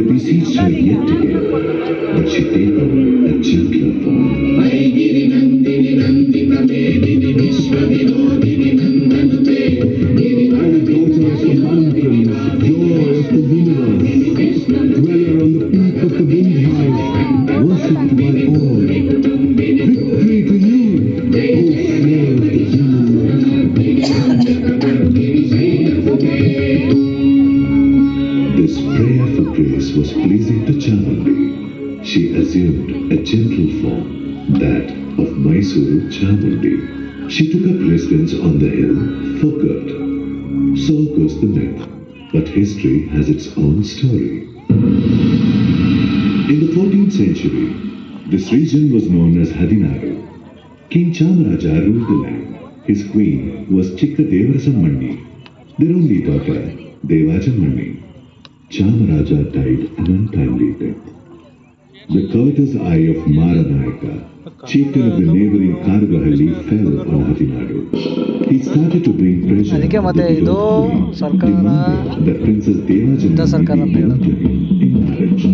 beseeched her yet again, but she take on a gentler form. Dweller on the peak of the wind hive, worshipped by all. Victory to you, O slayer of the human race. This prayer for grace was pleasing to Chamundi. She assumed a gentle form, that of Mysuru Chamundi. She took up residence on the hill for good. So goes the myth, but history has its own story. In the 14th century, this region was known as Hadinadu. King Chamaraja ruled the land. His queen was Chikka Devarasammanni, their only daughter, Devajamanni. Chamaraja died an untimely death. The covetous eye of Maranayaka, chieftain of the neighboring Kargahalli, fell on Hadinadu. He started to bring pressure ಅದಕ್ಕೆ on ಮತ್ತೆ the ಇದು Queen, ಸರ್ಕಾರ demanding that Princess ಸರ್ಕಾರ ಅಂತ Devajamanni ಹೇಳೋದು. be in marriage.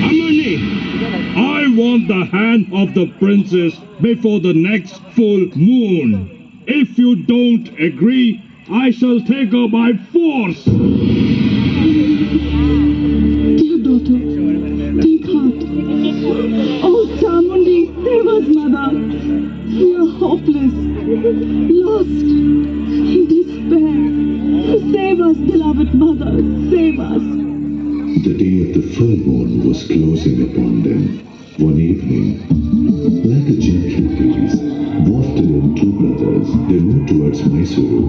Amani, I want the hand of the princess before the next full moon. If you don't agree, I shall take her by force. Dear daughter, take heart. Oh, Chamundi, save us, mother. We are hopeless, lost, in despair. Save us, beloved mother, save us. The day of the full moon was closing upon them. One evening, like a gentle breeze, wafted in two brothers, they moved towards Mysuru.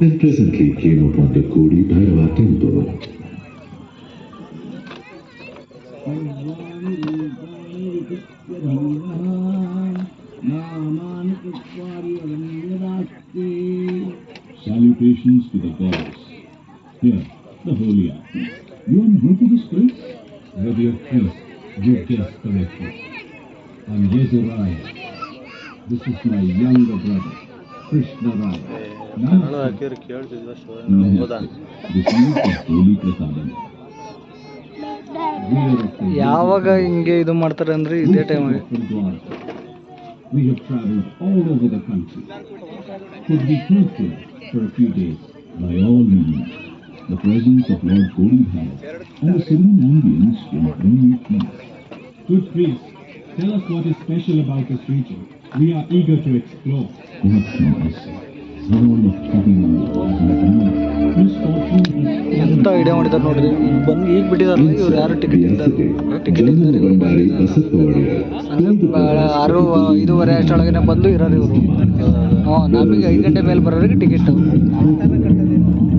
And presently came upon the Kodi Bhairava temple. Salutations to the gods. Here, the holy Abbey. You are new to this place? Ready of priest, you guessed correctly. I'm Yezuraya. This is my younger brother, Krishna Raya. Namaste. This is the holy prasadam. ಯಾವಾಗ ಹಿಂಗೆ ಇದು ಮಾಡ್ತಾರೆ ಅಂದ್ರೆ ಇದೇ time. We have traveled all over the country. Could be truthful for a few days. By all means, the presence of Lord Godibhai and the serene ambience will bring you peace. Good priest, tell us what is special about this region. We are eager to explore. What can I say? All of ಎಂತ idea ಮಾಡಿದಾರೆ ನೋಡ್ರಿ. ಬಂದು ಈಗ ಬಿಟ್ಟಿದಾರಲ್ಲ ಇವ್ರು, ಯಾರು ticket ಇದ್ದಾರೆ. Ticket ಇದ್ದಾರೆ 5:05 ಅಷ್ಟೊಳಗೆ ಬಂದು ಇರೋರು ಇವರು. ನಮಗೆ 5 ಗಂಟೆ ಮೇಲೆ ಬರೋರಿಗೆ ticket.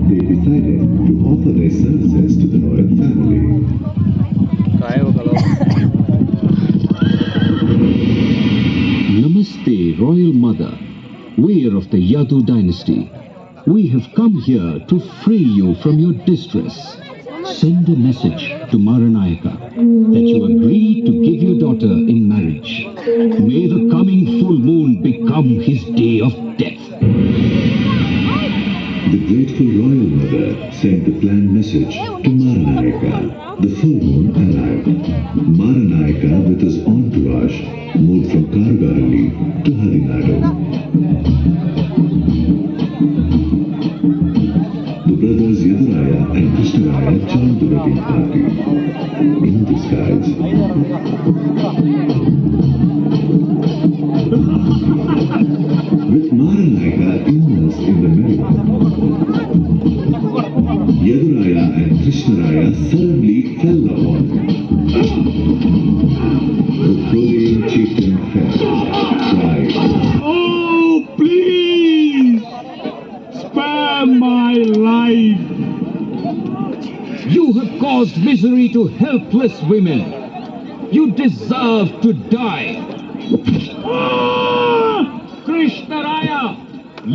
They decided to offer their services to the royal family. Namaste, Royal Mother. We are of the Yadu dynasty. We have come here to free you from your distress. Send a message to Maranayaka that you agree to give your daughter in marriage. May the coming full moon become his day of death. The grateful royal mother sent the planned message to Maranayaka. The full moon arrived. Maranayaka with his entourage moved from Kargahalli to Hadinadu. The brothers Yaduraya and Krishnaraya joined the wedding party in disguise. With Maranayaka immersed in the merriment, Yaduraya and Krishnaraya suddenly fell upon him. The bullying chieftain fell, cried, Oh, please! Spare my life! You have caused misery to helpless women. You deserve to die. Krishna Raya,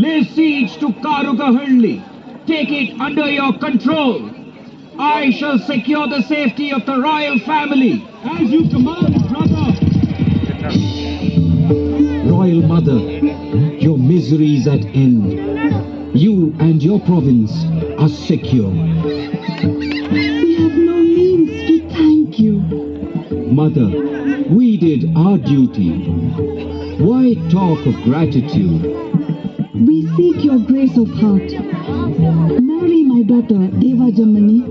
lay siege to Karugahalli. Take it under your control. I shall secure the safety of the royal family. As you command, brother! Royal royal mother, your misery is at end. You and your province are secure. We have no means to thank you. Mother, we did our duty. Why talk of gratitude? We seek your grace of heart. Marry my daughter, Deva Jamani,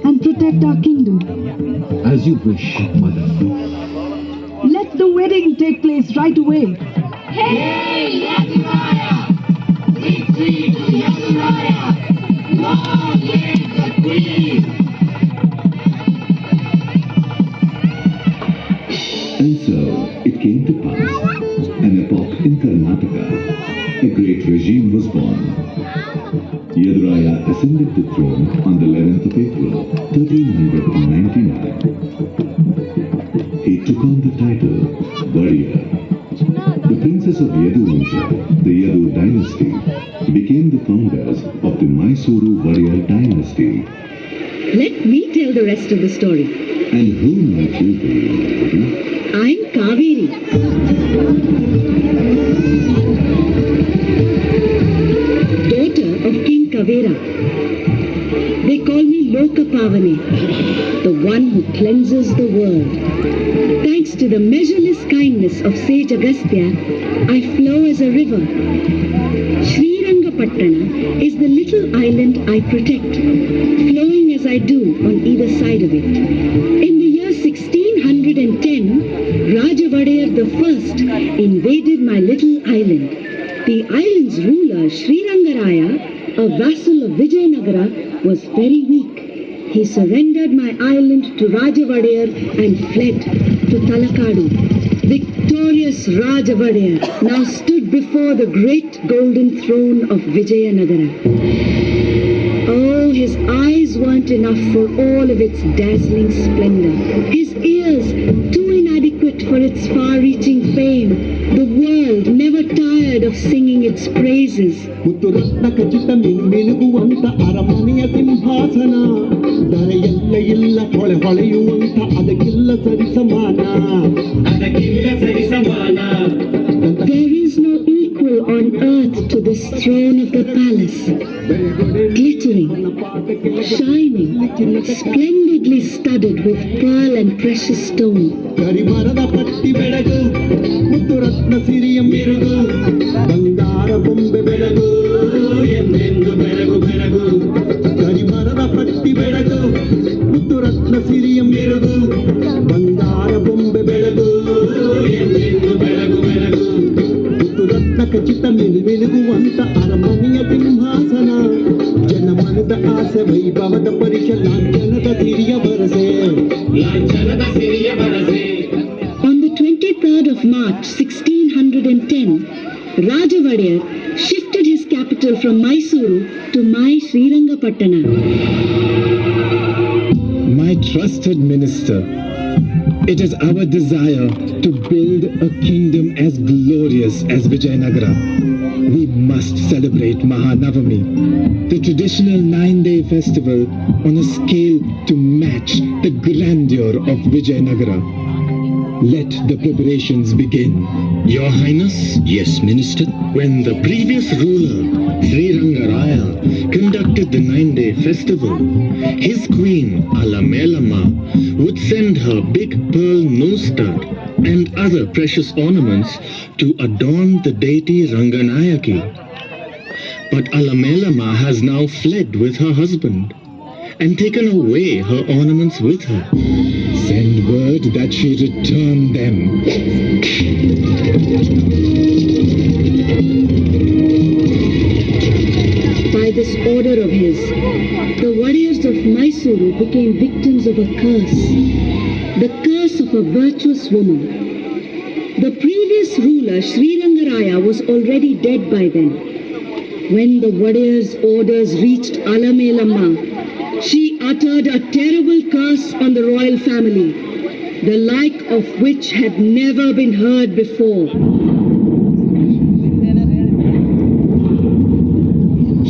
and protect our kingdom. As you wish, mother. Let the wedding take place right away. Hey, Yaduraya! Victory to Yaduraya! Long live the Queen! And so it came to pass, an epoch in Karnataka, a great regime was born. Yaduraya ascended the throne on the 11th of April, 1399. He took on the title Warrior. The princes of Yadu Vamsha, the Yadu dynasty, became the founders of the Mysuru Warrior dynasty. Let me tell the rest of the story. And who might you be, Madhu? I'm Kaveri. Daughter of King Kavera. They call me Lokapavane, the one who cleanses the world. Thanks to the measureless kindness of sage Agastya, I flow as a river. Srirangapatna is the little island I protect, flowing as I do on either side of it. In the year 1610, Rajavadayar I invaded my little island. The island's ruler, Srirangaraya, a vassal of Vijayanagara, was very weak. He surrendered my island to Rajavadayar and fled to Talakadu. Victorious Rajavadayar now stood before the great golden throne of Vijayanagara. Oh, his eyes weren't enough for all of its dazzling splendor. His ears, too inadequate for its far-reaching fame. The world never tired of singing its praises. ಮುತ್ತುರತ್ನ ಖಚಿತ ಮಿನುಗುವಂತ ಅರಮನೆಯ ಸಿಂಹಾಸನ ದರೆಯೆಲ್ಲ ಇಲ್ಲ ಹೊಳೆ ಹೊಳೆಯುವಂತ ಅದಕ್ಕಿಲ್ಲ ಸರಿಸಮಾನ There is no equal on earth to this throne of the palace. Glittering, shining, splendidly studded with pearl and precious stone. ಕರಿಮರದ ಪಟ್ಟಿ ಬೆಳಗು ಮುತ್ತುರತ್ನ ಸಿರಿಯ ಮಿರುಗು ಬಂಗಾರ ಬೊಂಬೆ ಬೆಳಗು ಎಂದೆಂದು ಬೆಳಗು ಬೆಳಗು ಕರಿಮರದ ಪಟ್ಟಿ ಬೆಳಗು ಮುತ್ತುರತ್ನ ಸಿರಿಯ ಮಿರುಗು ಬಂಗಾರ ಬೊಂಬೆ ಬೆಳಗು ಎಂದೆಂದು ಬೆಳಗು ಬೆಳಗು ಮುತ್ತುರತ್ನ ಖಚಿತ ಮಿನುಗುವಂತ ಅರಮನೆಯ ಸಿಂಹಾಸನ ಜನಮನದ ಆಸೆ ವೈಭವದ ಪರಿಷ ಲಾಂಛನದ ಸಿರಿಯ ಬರಸೆ ಲಾಂಛನದ ಸಿರಿಯ ಬರಸೆ. On the 23rd of March 1610, Rajavadayar shifted his capital from Mysuru to my Srirangapatna. My trusted minister, it is our desire to build a kingdom as glorious as Vijayanagara. We must celebrate Mahanavami, the traditional 9-day festival, on a scale to match the grandeur of Vijayanagara. Let the preparations begin. Your Highness? Yes, Minister. When the previous ruler, Srirangaraya, conducted the 9-day festival, his queen, Alamelama, would send her big pearl nose stud and other precious ornaments to adorn the deity Ranganayaki. But Alamelama has now fled with her husband and taken away her ornaments with her. Send word that she return them. By this order of his, the warriors of Mysuru became victims of a curse. The curse of a virtuous woman. The previous ruler, Srirangaraya, was already dead by then. When the warriors' orders reached Alamelama, she uttered a terrible curse on the royal family, the like of which had never been heard before.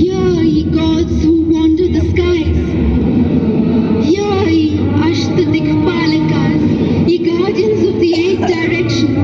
Hear ye gods who wander the skies. Hear ye Ashtadikpalakas, ye guardians of the 8 directions.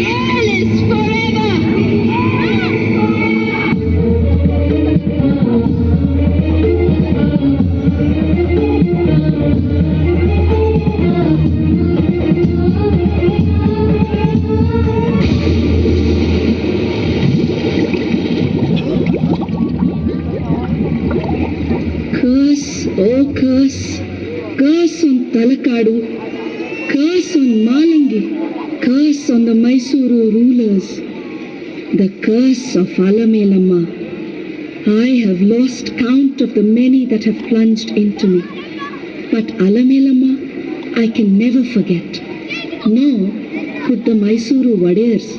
airless forever. Curse, oh curse, curse on Talakadu, curse on Malangi, curse on the Mysuru rulers, the curse of Alamelamma. I have lost count of the many that have plunged into me, but Alamelamma I can never forget, nor could the Mysuru Vadeyars.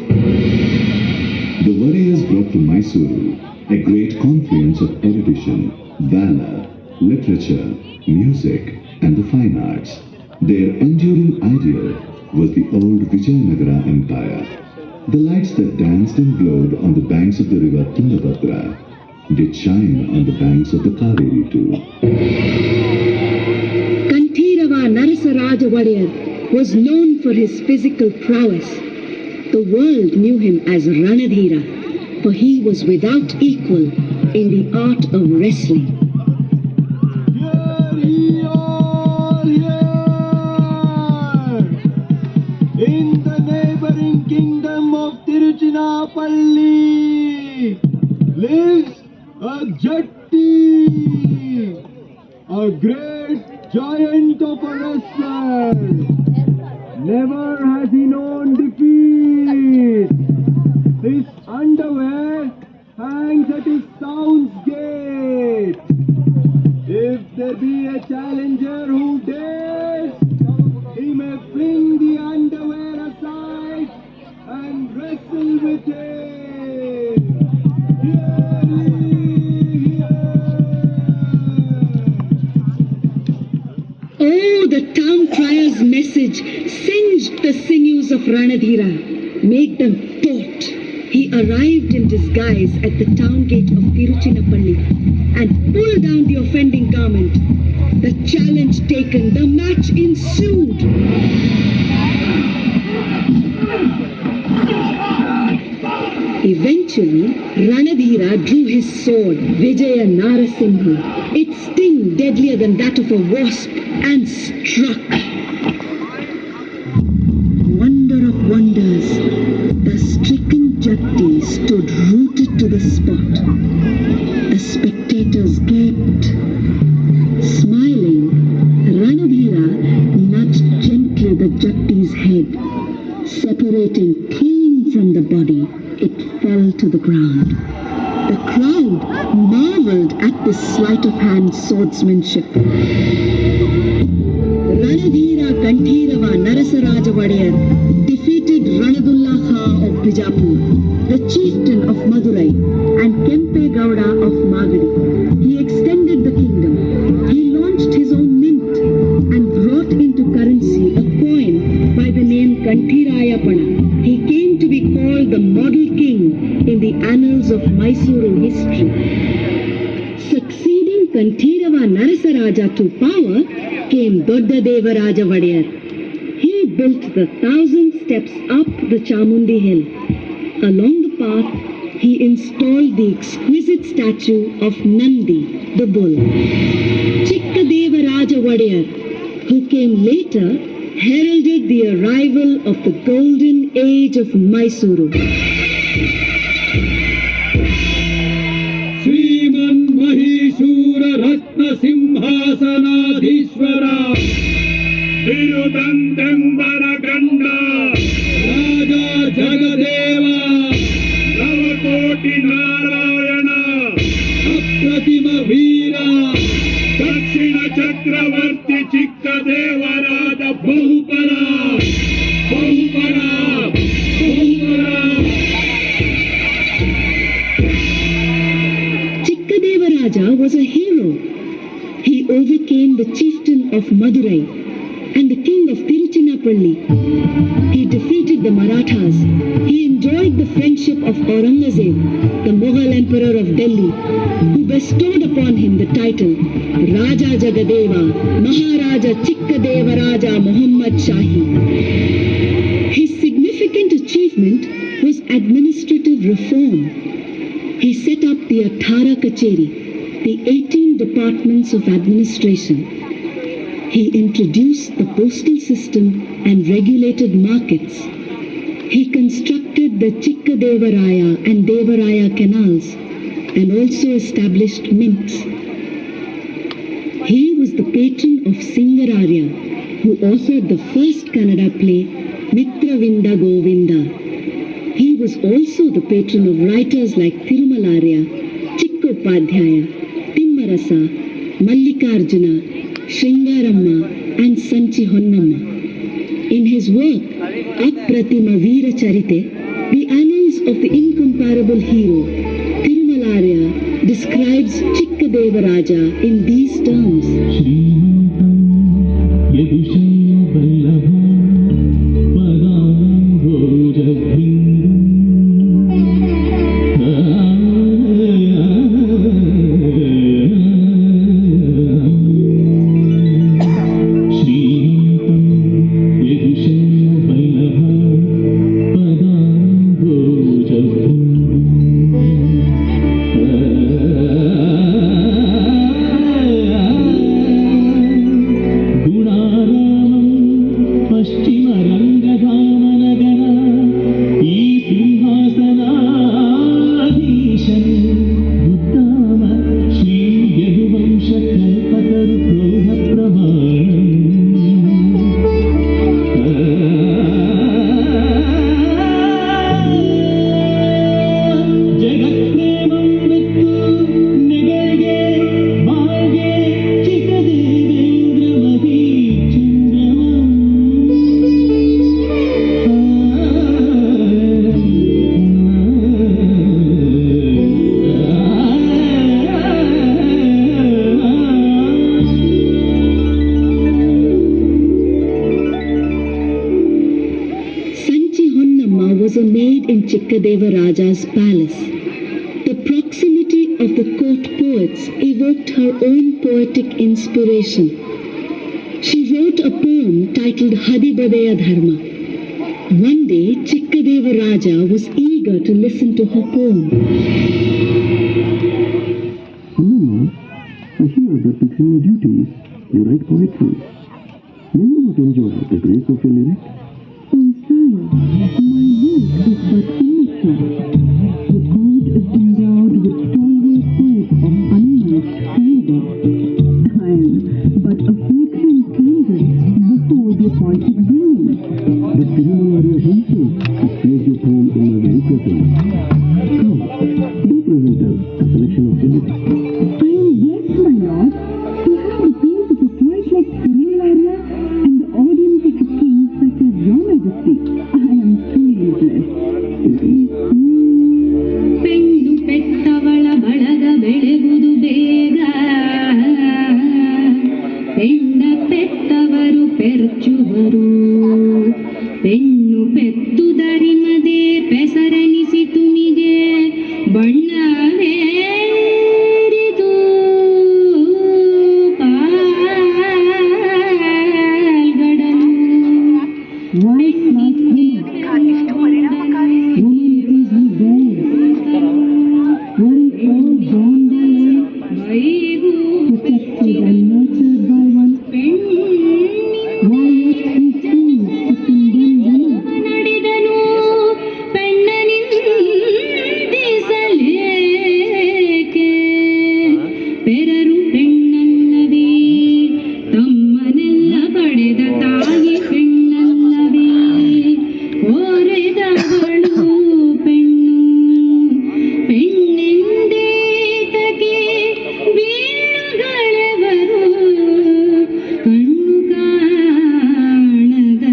The warriors brought to Mysuru a great confluence of erudition, valor, literature, music, and the fine arts. Their enduring ideal was the old Vijayanagara Empire. The lights that danced and glowed on the banks of the river Tungabhadra did shine on the banks of the Kaveri too. Kanthirava Narasaraja Vadeyar was known for his physical prowess. The world knew him as Ranadhira, for he was without equal in the art of wrestling. In the neighboring kingdom of Tiruchirappalli lives a Jatti, a great giant of a wrestler. Never has he known defeat. His underwear hangs at his town's gate. If there be a challenger who dares, he may fling the underwear aside and wrestle with him. Oh, the town crier's message singed the sinews of Ranadhira, made them taut. He arrived in disguise at the town gate of Tiruchirappalli and pulled down the offending garment. The challenge taken, the match ensued. Eventually, Ranadhira drew his sword, Vijaya Narasimha, its sting deadlier than that of a wasp, and struck. Wonder of wonders, the stricken Jatti stood rooted to the spot. The spectators gaped. Smiling, Ranadhira nudged gently the Jatti's head. Separating clean from the body, it fell to the ground. The crowd marveled at this sleight of hand swordsmanship. Ranadhira Kanthirava Narasaraja Vadeyar defeated Ranadullah Khan of Bijapur, the chieftain of Madurai, and Kempe Gowda of Magadi. He extended the kingdom. He launched his own mint and brought into currency a coin by the name Kanthirayapana. He came to be called the model king in the annals of Mysuru history. Succeeding Kanthirava Narasaraja to power came Dodda Devaraja Vadeyar. He built the 1,000 steps up the Chamundi hill. Along the path, he installed the exquisite statue of Nandi, the bull. Chikka Devaraja Vadeyar, who came later, heralded the arrival of the golden age of Mysuru. Sriman Mahishura Ratna Simhasanadhishwara Tirudandambara Ganda Raja Jagadeva Navakoti Narayana Apratima Veera Dakshina Chakravarti Chikka Devaraja Bahupara Bahupara Bahupara. Chikka Devaraja was a hero. He overcame the chieftain of Madurai and the king of Tiruchirappalli. He defeated the Marathas. He enjoyed the friendship of Aurangzeb, the Mughal emperor of Delhi, who bestowed upon him the title Raja Jagadeva, Maharaja Chikka Devaraja Muhammad Shahi. His significance significant achievement was administrative reform. He set up the Athara Kacheri, the 18 departments of administration. He introduced the postal system and regulated markets. He constructed the Chikkadevaraya and Devaraya canals and also established mints. He was the patron of Singararya, who authored the first Kannada play, Mitravinda Govinda. He was also the patron of writers like Thirumalarya, Chikkopadhyaya, Timmarasa, Mallikarjuna, Shringaramma and Sanchi Honnamma. In his work, Apratima Veera Charite, the annals of the incomparable hero, Thirumalarya describes Chikkadevaraja in these terms. Was a maid in Chikkadevaraja's palace. The proximity of the court poets evoked her own poetic inspiration. She wrote a poem titled Hadibadeya Dharma. One day, Chikkadevaraja was eager to listen to her poem. Hannamma, I hear that between your duties, you write poetry. May you not enjoy the grace of your lyric? Oh, sire, my work is but immature. The court is endowed with stalwart poets of unmatched caliber. I am but a flickering candle before the appointed being. But Thirumalarya himself has praised your poem in my very presence. Come, do present us a selection of the lyrics. Yes, my lord. To have the praise of a poet like Thirumalarya and the audience of a king such as your majesty, I am truly blessed. ಪೆಣ್ಣು ಪೆತ್ತವಳ ಬಳಗ ಬೆಳೆವುದು ಬೇಗ ಪೆಣ್ಣ ಪೆತ್ತವರು ಪೆರ್ಚುವರು ಪೆಣ್ಣು ಪೆತ್ತುದರಿಮದೆ ಪೆಸರನಿಸಿ ತುಮಿಗೆ ಬಣ್ಣವೇರಿದು ಪಾಲ್ಗಡಲು White not here. Woman it is who bears. Were it all born by one, protected and nurtured by one, why yet he choose to condemn woman? ನಡೆದನು ಪೆಣ್ಣನಿಂದಿಸಲೇಕೆ ಪೆರರು ಪೆಣ್ಣಲ್ಲವೇ ತಮ್ಮನೆಲ್ಲ ಪಡೆದ ತಾಯಿ ಪೆಣ್ಣಲ್ಲವೇ ಓರೆದವಳು ಪೆಣ್ಣು ಪೆಣ್ಣೆಂದೇತಕ್ಕೆ ಬೀಳುಗಳೆವರು ಕಣ್ಣು ಕಾಣದ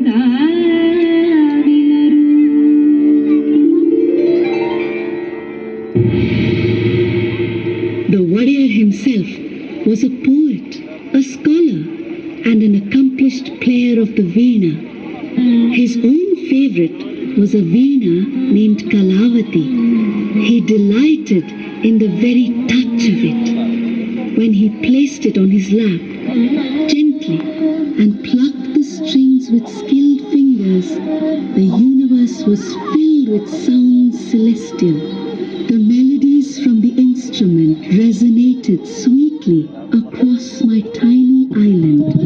ಗಾವಿಲರು. The warrior himself was a poet, a scholar, and an accomplished player of the veena. His own favorite was a veena named Kalavati. He delighted in the very touch of it. When he placed it on his lap, gently, and plucked the strings with skilled fingers, years, the universe was filled with sounds celestial. The melodies from the instrument resonated sweetly across my tiny island.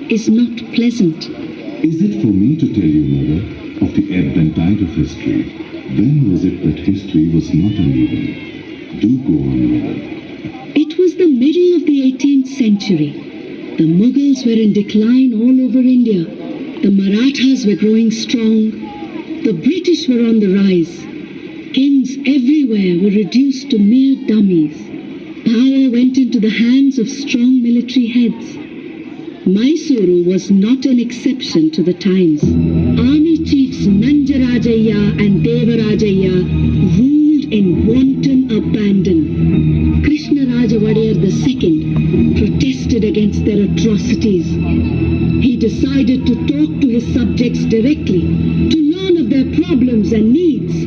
Is not pleasant. Is it for me to tell you, Mother, of the ebb and tide of history? When was it that history was not uneven? Do go on, Mother. It was the middle of the 18th century. The Mughals were in decline all over India. The Marathas were growing strong. The British were on the rise. Kings everywhere were reduced to mere dummies. Power went into the hands of strong military heads. Mysuru was not an exception to the times. Army chiefs Nanjarajaya and Devarajaya ruled in wanton abandon. Krishnaraja Wadiyar II protested against their atrocities. He decided to talk to his subjects directly, to learn of their problems and needs.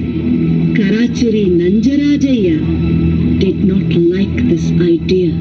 Karachuri Nanjarajaya did not like this idea.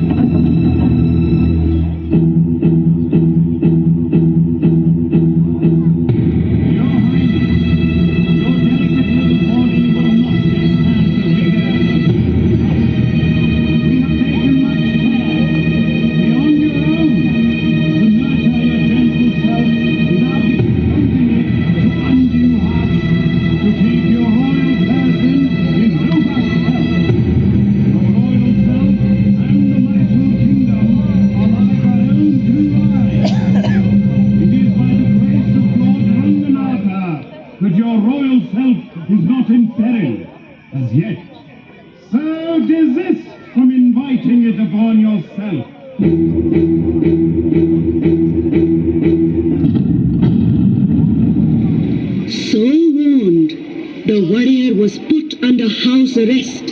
Arrest.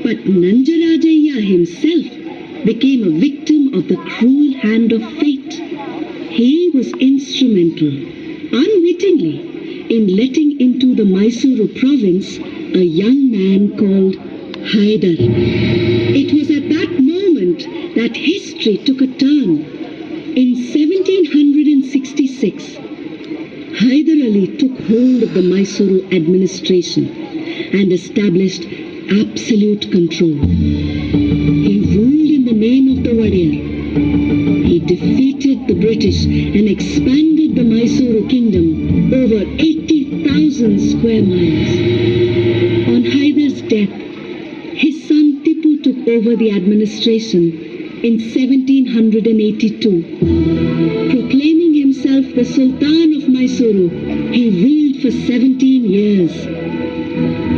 But Nanjarajaya himself became a victim of the cruel hand of fate. He was instrumental, unwittingly, in letting into the Mysuru province a young man called Haidar. It was at that moment that history took a turn. In 1766, Haidar Ali took hold of the Mysuru administration and established absolute control. He ruled in the name of the Wadiyar. He defeated the British and expanded the Mysuru kingdom over 80,000 square miles. On Haidar's death, his son Tipu took over the administration in 1782. Proclaiming himself the Sultan of Mysuru, he ruled for 17 years.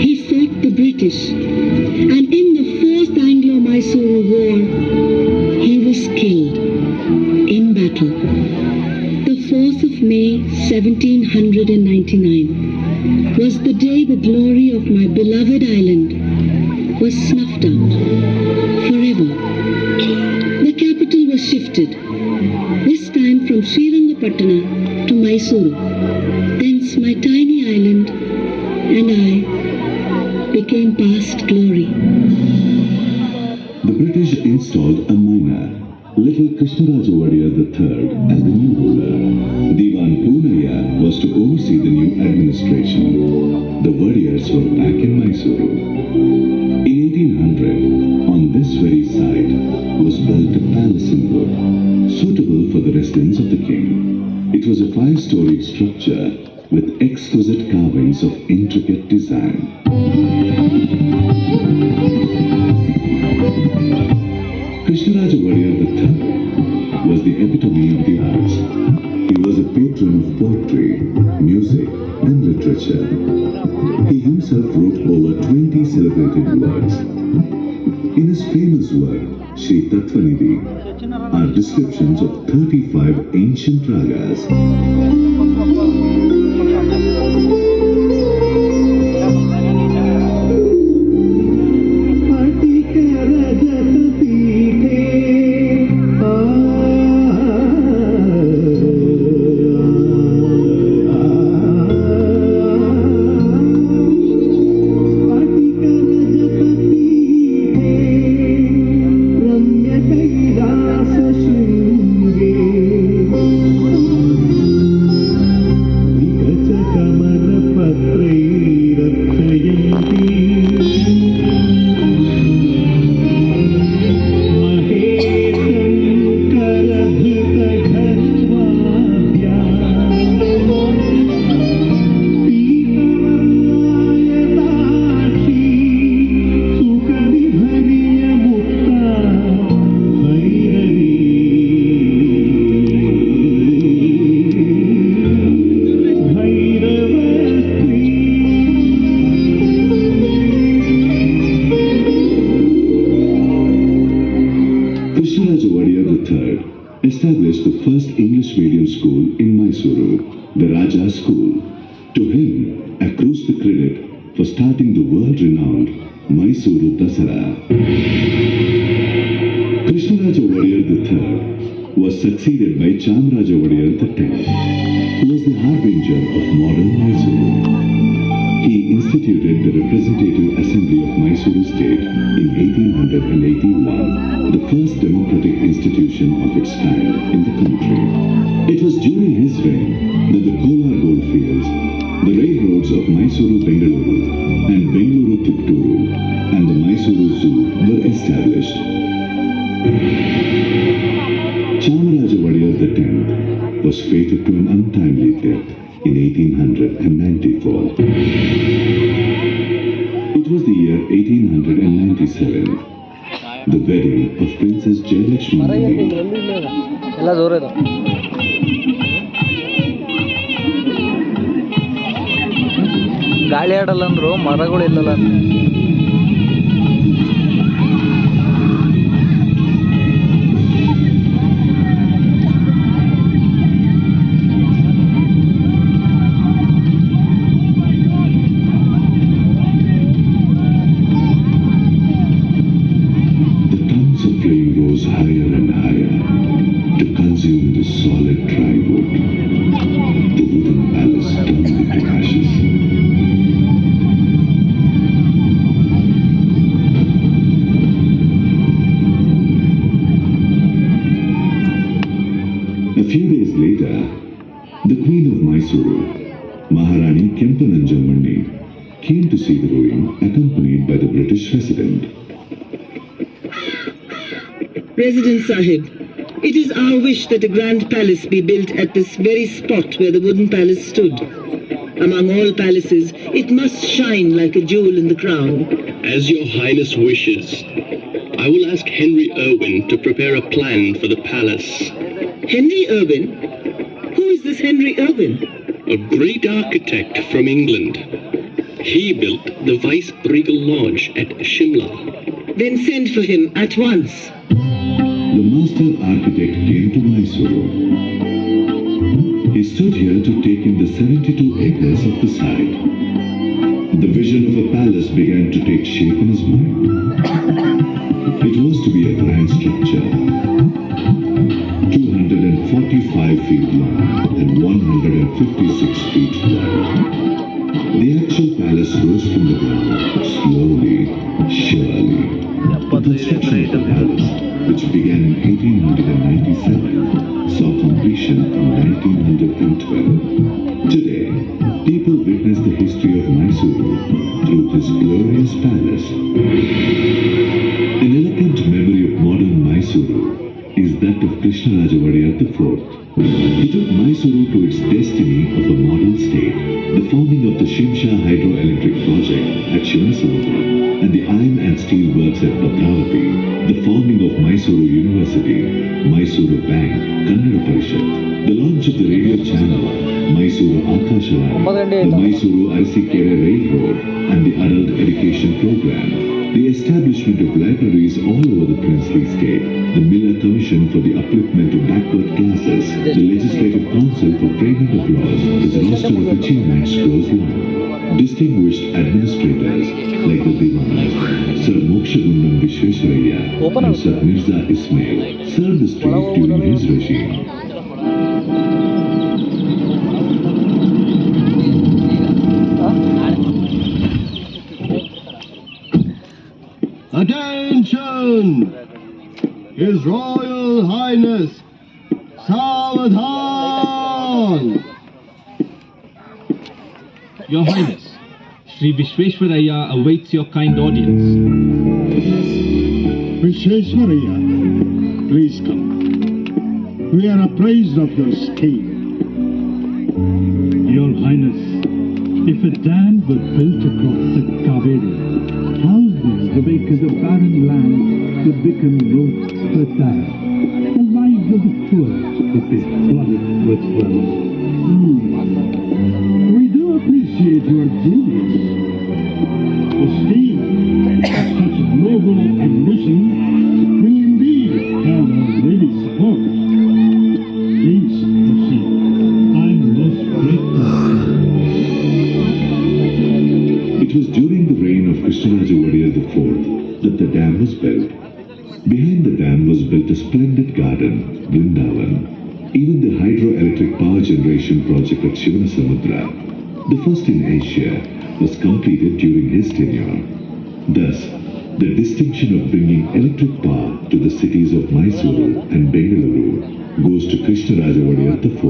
He fought the British, and in the Fourth Anglo-Mysuru War, he was killed in battle. The 4th of May, 1799, was the day the glory of my beloved island was snuffed out forever. The capital was shifted, this time from Srirangapatna to Mysuru. Thence my tiny island and I became past glory. The British installed a minor, little Krishnaraja Wadiyar III, as the new ruler. Diwan Poonaiya was to oversee the new administration. The Wadiyars were back in Mysuru. In 1800, on this very site, was built a palace in wood, suitable for the residence of the king. It was a 5-storied structure with exquisite carvings of intricate design. Krishnaraja Wadiyar III was the epitome of the arts. He was a patron of poetry, music, and literature. He himself wrote over work, Sri Tattvanidhi, are descriptions of 35 ancient ragas. Krishnaraja Wadiyar III established the first English medium school in Mysuru, the Raja School. To him accrues the credit for starting the world-renowned Mysuru Dasara. Krishnaraja Wadiyar III was succeeded by Chamaraja Wadiyar X, who was the harbinger of modern Mysuru. He instituted the Representative Assembly of Mysuru State in 1881, the first democratic institution of its kind in the country. It was during his reign that the Kolar goldfields, the railroads of Mysuru-Bengaluru and Bengaluru-Titturu and the Mysuru Zoo were established. Chamaraja Wadiyar X was fated to an untimely death in 1894. It was the year 1897, the wedding of Princess Jayalakshmi. ಎಲ್ಲ ಜೋರ ಇದೆ. ಗಾಳಿ ಆಡಲ್ಲ ಅಂದ್ರು ಮರಗಳು ಇಲ್ಲಲ್ಲ. Higher and higher to consume the solid dry wood. The wooden palace turned into ashes. A few days later, the Queen of Mysuru, Maharani Kempananjamani, came to see the ruin accompanied by the British resident. President Sahib, it is our wish that a grand palace be built at this very spot where the wooden palace stood. Among all palaces, it must shine like a jewel in the crown. As your highness wishes, I will ask Henry Irwin to prepare a plan for the palace. Henry Irwin? Who is this Henry Irwin? A great architect from England. He built the Vice-Regal Lodge at Shimla. Then send for him at once. The master architect came to Mysuru. He stood here to take in the 72 acres of the site. The vision of a palace began to take shape in his mind. It was to be a grand structure, 245 feet long and 156 feet wide. The actual palace rose from the ground, slowly, surely. The construction of the palace, which began in 1897, saw completion in 1912. Today, people witness the history of Mysuru through this glorious palace. An eloquent memory of modern Mysuru is that of Krishnaraja Wadiyar IV. He took Mysuru to its destiny of a model state, the founding of the Shimsha hydroelectric project at Shivasamudra and the iron and steel works works at Bhadravati, the founding of Mysuru University, Mysuru Bank, Kannada Parishad, the launch of the radio channel, Mysuru Akashvani, the Mysuru Arsikere Railroad, and the adult education program, the establishment of libraries all over the princely state, the Miller Commission for the upliftment of backward classes, the Legislative Council for framing of laws, his roster of achievements grows long. Distinguished administrators like the Diwan, Sir Mokshagundam Vishwesvaraya and Sir Mirza Ismail served the state during his regime. Attention! His Royal Highness Savadhan! Your Highness, Sri Vishwesvaraya awaits your kind audience. Vishwesvaraya, please come. We are apprised of your scheme. Your Highness, if a dam were built across the Kaveri, thousands of acres of barren land would become roads for dam. The lives of the poor would be flooded with wealth. We do appreciate your genius. The scheme of such noble ambition will indeed have our ready support. Please proceed. I'm most grateful. It was during the reign of Krishnaraja Wadiyar IV that the dam was built. Behind the dam was built a splendid garden, Vrindavan. Even the hydroelectric power generation project at Shivanasamudra, the first in Asia, was completed during his tenure. Thus, the distinction of bringing electric power to the cities of Mysuru and Bengaluru goes to Krishnaraja Wadiyar IV.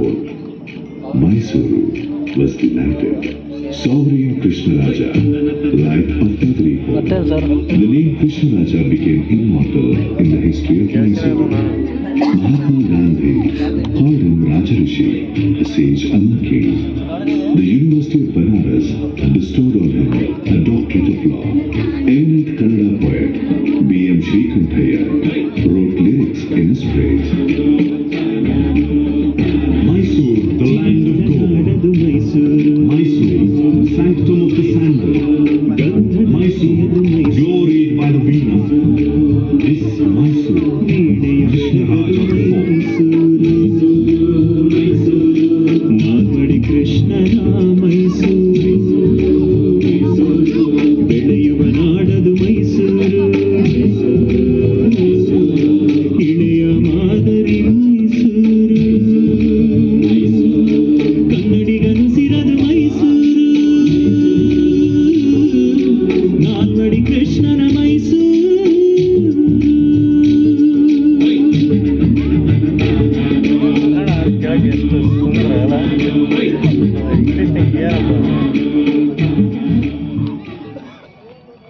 Mysuru was delighted. Sovereign Krishnaraja, light of every home. The name Krishnaraja became immortal in the history of Mysuru. Mahatma Gandhi called him Rajarishi, a sage among kings. The University of Banaras bestowed on him a doctorate of law. Eminent Kannada poet B.M. Srikanthaiah wrote lyrics in his praise. Mysore, the land of gold. Mysore, sanctum of the sandal. Mysore, gloried by the veena. This Mysore, Krishnaraja IV. Nalvadi ಕೃಷ್ಣನ ಮೈಸೂರು ಬೆಳೆಯುವ ನಾಡದು ಮೈಸೂರು ಇಳೆಯ ಮಾದರಿ ಮೈಸೂರು ಕನ್ನಡಿಗನು ಸಿರದು ಮೈಸೂರು ನಾಲ್ವಡಿ ಕೃಷ್ಣನ Mysuru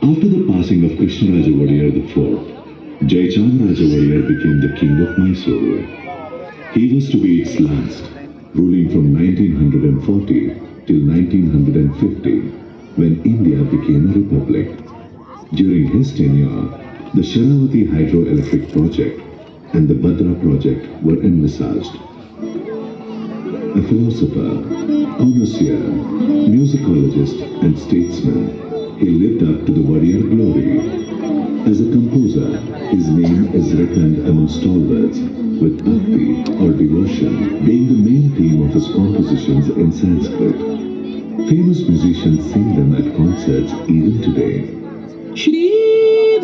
After the passing of Krishnaraja Wadiyar IV, Jayachamaraja Wadiyar became the king of Mysuru. He was to be its last, ruling from 1940 till 1950, when India became a republic. During his tenure, the Sharavati hydroelectric project and the Bhadra project were envisaged. A philosopher, connoisseur, musicologist and statesman, he lived up to the Wadiyar glory. As a composer, his name is reckoned among stalwarts, with bhakti or devotion being the main theme of his compositions in Sanskrit. Famous musicians sing them at concerts even today. Shri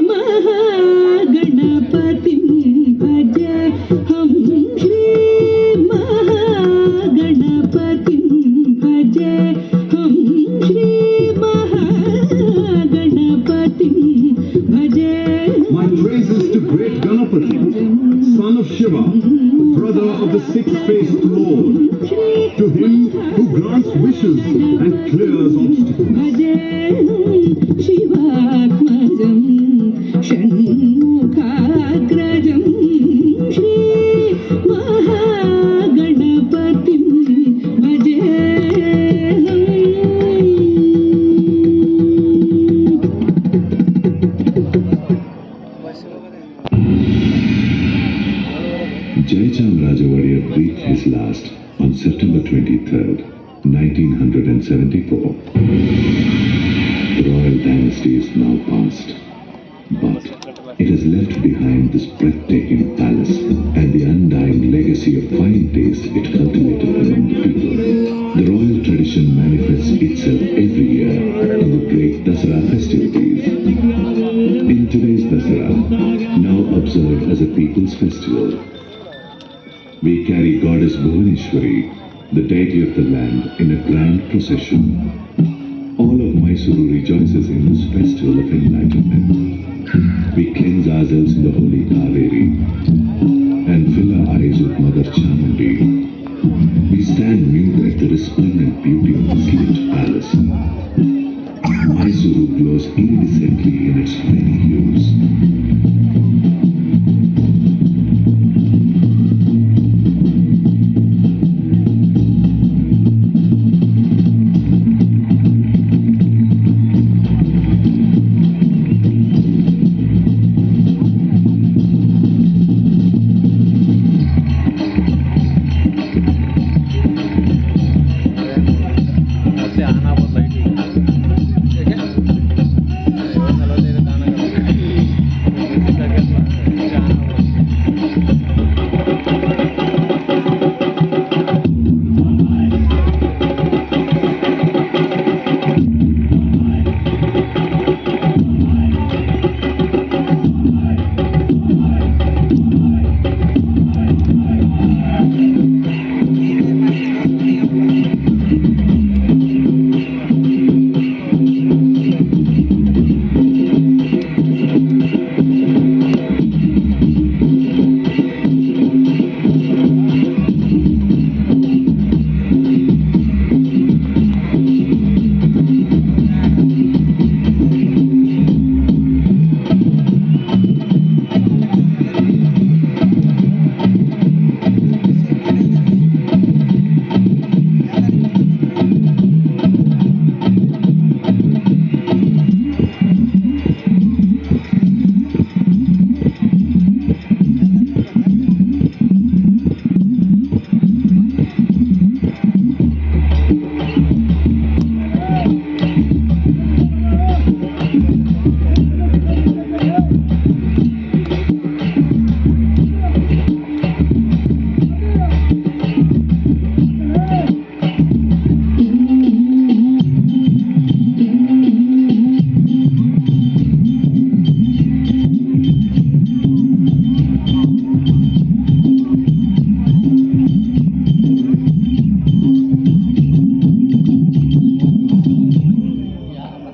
Mahaganapatim Bhaja Hum Shri Mahaganapatim Bhaja Hum Shri Mahaganapatim Bhaja. My praises to great Ganapati, son of Shiva, brother of the six-faced Lord, to him who grants wishes and clears obstacles. Bhaja Shivatmajam Shanmukhagrajam Shri Mahaganapatim Bhaja. Jayachamaraja Wadiyar breathed his last on September 23rd, 1974. The royal dynasty is now past, but it has left behind this breathtaking palace and the undying legacy of fine taste it cultivated among the people. The royal tradition manifests itself every year in the great Dasara festivities. In today's Dasara, now observed as a people's festival, we carry Goddess Bhuvaneshwari, the deity of the land, in a grand procession. All of Mysuru rejoices in this festival of enlightenment. We cleanse ourselves in the holy Kaveri and fill our eyes with Mother Chamundi. We stand mute at the resplendent beauty of this lit palace. Mysuru glows iridescently in its many hues.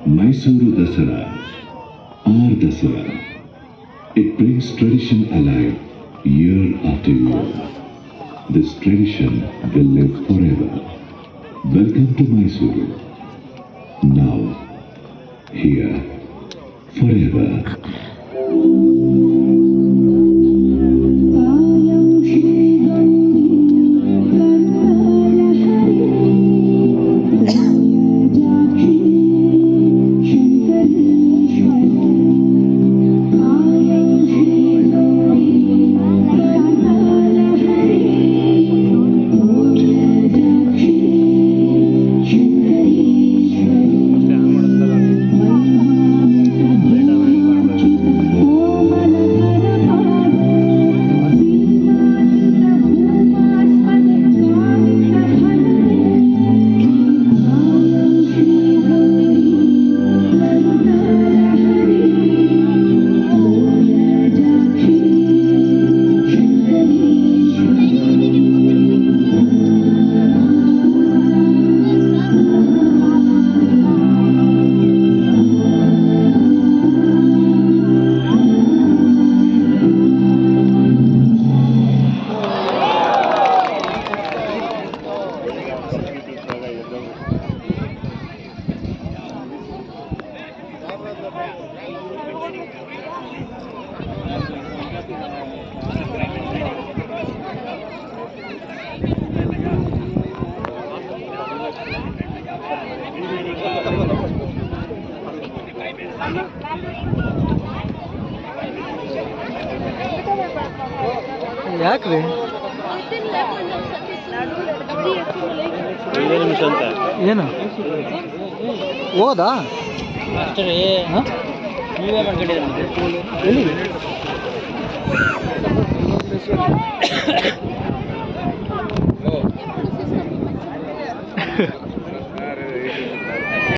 Mysuru Dasara, our Dasara. It brings tradition alive year after year. This tradition will live forever. Welcome to Mysuru. Now, here, forever. ಯಾಕ್ರಿ ಏನು ಹೋದಾ ಹಾಂ ಎಲ್ಲಿ